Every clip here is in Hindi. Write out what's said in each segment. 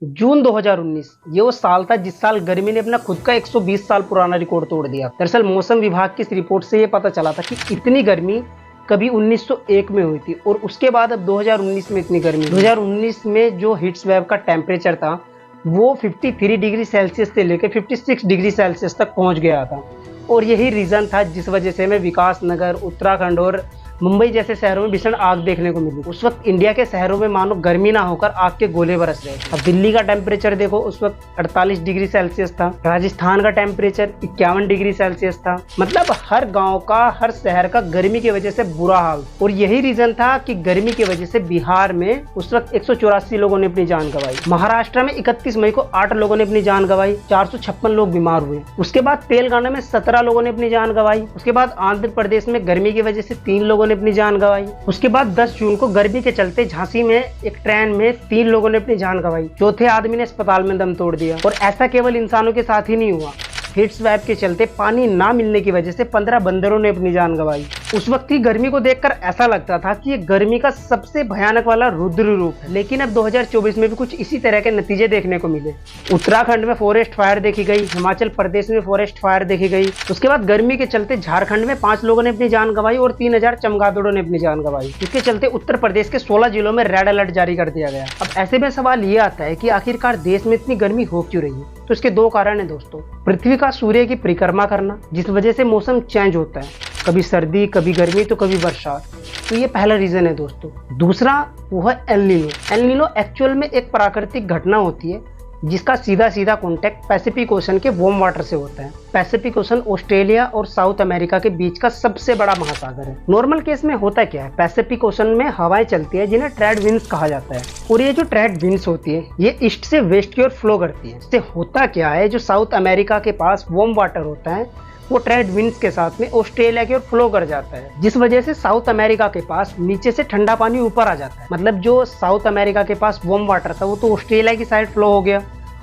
जून 2019 ये वो साल था जिस साल गर्मी ने अपना खुद का 120 साल पुराना रिकॉर्ड तोड़ दिया। दरअसल मौसम विभाग की इस रिपोर्ट से ये पता चला था कि इतनी गर्मी कभी 1901 में हुई थी और उसके बाद अब 2019 में इतनी गर्मी। 2019 में जो हीटवेव का टेम्परेचर था वो 53 डिग्री सेल्सियस से लेकर 56 डिग्री सेल्सियस तक पहुंच गया था और यही रीजन था जिस वजह से हमें विकास नगर, उत्तराखंड और मुंबई जैसे शहरों में भीषण आग देखने को मिली। उस वक्त इंडिया के शहरों में मानो गर्मी ना होकर आग के गोले बरस रहे थे। अब दिल्ली का टेम्परेचर देखो, उस वक्त 48 डिग्री सेल्सियस था। राजस्थान का टेम्परेचर 51 डिग्री सेल्सियस था। मतलब हर गांव का, हर शहर का गर्मी की वजह से बुरा हाल। और यही रीजन था कि गर्मी की वजह से बिहार में उस वक्त 184 लोगों ने अपनी जान गंवाई। महाराष्ट्र में 31 मई को 8 लोगों ने अपनी जान गंवाई, 456 लोग बीमार हुए। उसके बाद तेलंगाना में 17 लोगों ने अपनी जान गंवाई। उसके बाद आंध्र प्रदेश में गर्मी की वजह से 3 लोगों ने अपनी जान गंवाई। उसके बाद 10 जून को गर्मी के चलते झांसी में एक ट्रेन में 3 लोगों ने अपनी जान गंवाई। चौथे आदमी ने अस्पताल में दम तोड़ दिया। और ऐसा केवल इंसानों के साथ ही नहीं हुआ, हीटवेव के चलते पानी ना मिलने की वजह से 15 बंदरों ने अपनी जान गंवाई। उस वक्त की गर्मी को देखकर ऐसा लगता था कि ये गर्मी का सबसे भयानक वाला रुद्र रूप है। लेकिन अब 2024 में भी कुछ इसी तरह के नतीजे देखने को मिले। उत्तराखंड में फॉरेस्ट फायर देखी गई, हिमाचल प्रदेश में फॉरेस्ट फायर देखी गई। उसके बाद गर्मी के चलते झारखंड में 5 लोगों ने अपनी जान गंवाई और 3000 चमगादड़ों ने अपनी जान गंवाई। इसके चलते उत्तर प्रदेश के 16 जिलों में रेड अलर्ट जारी कर दिया गया। अब ऐसे में सवाल ये आता है कि आखिरकार देश में इतनी गर्मी हो क्यों रही है? तो इसके 2 कारण है दोस्तों। पृथ्वी का सूर्य की परिक्रमा करना, जिस वजह से मौसम चेंज होता है, कभी सर्दी, कभी गर्मी, तो कभी बरसात। तो ये पहला रीजन है दोस्तों। दूसरा वो है El Nino. El Nino actual में एक प्राकृतिक घटना होती है जिसका सीधा सीधा कॉन्टेक्ट पैसिफिक ओशन के वार्म वाटर से होता है। पैसिफिक ओशन ऑस्ट्रेलिया और साउथ अमेरिका के बीच का सबसे बड़ा महासागर है। नॉर्मल केस में होता क्या है, पैसिफिक ओशन में हवाएं चलती है जिन्हें ट्रेड विंड्स कहा जाता है। और ये जो ट्रेड विंड्स होती है ये ईस्ट से वेस्ट की ओर फ्लो करती है। इससे होता क्या है, जो साउथ अमेरिका के पास वार्म वाटर होता है वो ट्रेड विंड्स के साथ में ऑस्ट्रेलिया की ओर फ्लो कर जाता है, जिस वजह से साउथ अमेरिका के पास नीचे से ठंडा पानी ऊपर आ जाता है। मतलब जो साउथ अमेरिका के पास वार्म वाटर था वो तो ऑस्ट्रेलिया की साइड फ्लो हो गया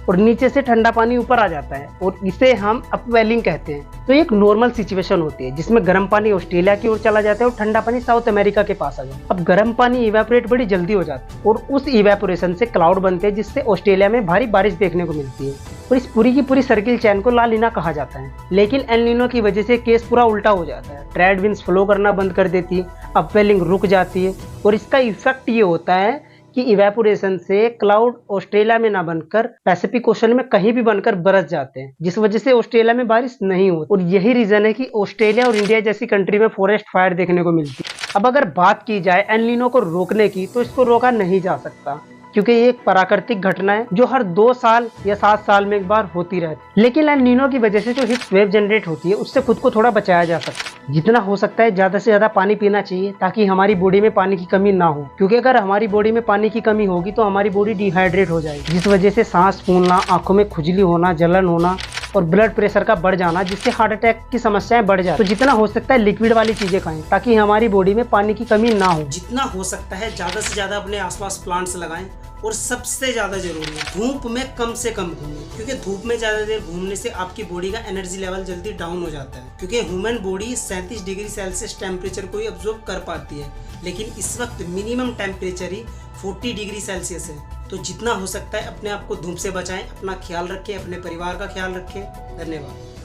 और नीचे से ठंडा पानी ऊपर आ जाता है और इसे हम अपवेलिंग कहते हैं। तो एक नॉर्मल सिचुएशन होती है जिसमें गर्म पानी ऑस्ट्रेलिया की ओर चला जाता है और ठंडा पानी साउथ अमेरिका के पास आ जाता है। अब गर्म पानी इवेपोरेट बड़ी जल्दी हो जाता है और उस इवेपोरेशन से क्लाउड बनते हैं जिससे ऑस्ट्रेलिया में भारी बारिश देखने को मिलती है और इस पूरी की पूरी सर्किल चैन को ला लीना कहा जाता है। लेकिन एल नीनो की वजह से केस पूरा उल्टा हो जाता है। ट्रेड विंड्स फ्लो करना बंद कर देती है, अपवेलिंग रुक जाती है और इसका इफेक्ट ये होता है कि इवेपोरेशन से क्लाउड ऑस्ट्रेलिया में ना बनकर पैसिफिक ओशन में कहीं भी बनकर बरस जाते हैं, जिस वजह से ऑस्ट्रेलिया में बारिश नहीं होती। और यही रीजन है कि ऑस्ट्रेलिया और इंडिया जैसी कंट्री में फॉरेस्ट फायर देखने को मिलती है। अब अगर बात की जाए एल नीनो को रोकने की, तो इसको रोका नहीं जा सकता क्योंकि ये एक प्राकृतिक घटना है जो हर 2 साल या 7 साल में एक बार होती रहती है। लेकिन एल नीनो की वजह से जो हीट वेव जनरेट होती है उससे खुद को थोड़ा बचाया जा सकता है। जितना हो सकता है ज्यादा से ज्यादा पानी पीना चाहिए ताकि हमारी बॉडी में पानी की कमी ना हो, क्योंकि अगर हमारी बॉडी में पानी की कमी होगी तो हमारी बॉडी डिहाइड्रेट हो जाएगी, जिस वजह से सांस फूलना, आंखों में खुजली होना, जलन होना और ब्लड प्रेशर का बढ़ जाना, जिससे हार्ट अटैक की समस्याएं बढ़ जाती है। तो जितना हो सकता है लिक्विड वाली चीजें खाएं ताकि हमारी बॉडी में पानी की कमी ना हो। जितना हो सकता है ज्यादा से ज्यादा अपने आसपास प्लांट्स लगाएं और सबसे ज्यादा जरूरी है धूप में कम से कम घूमें, क्योंकि धूप में ज्यादा देर घूमने से आपकी बॉडी का एनर्जी लेवल जल्दी डाउन हो जाता है। क्योंकि human body 37 degree Celsius temperature को ही ऑब्जर्व कर पाती है, लेकिन इस वक्त मिनिमम टेम्परेचर ही 40 डिग्री सेल्सियस है। तो जितना हो सकता है अपने आप को धूप से बचाएं, अपना ख्याल रखें, अपने परिवार का ख्याल रखें। धन्यवाद।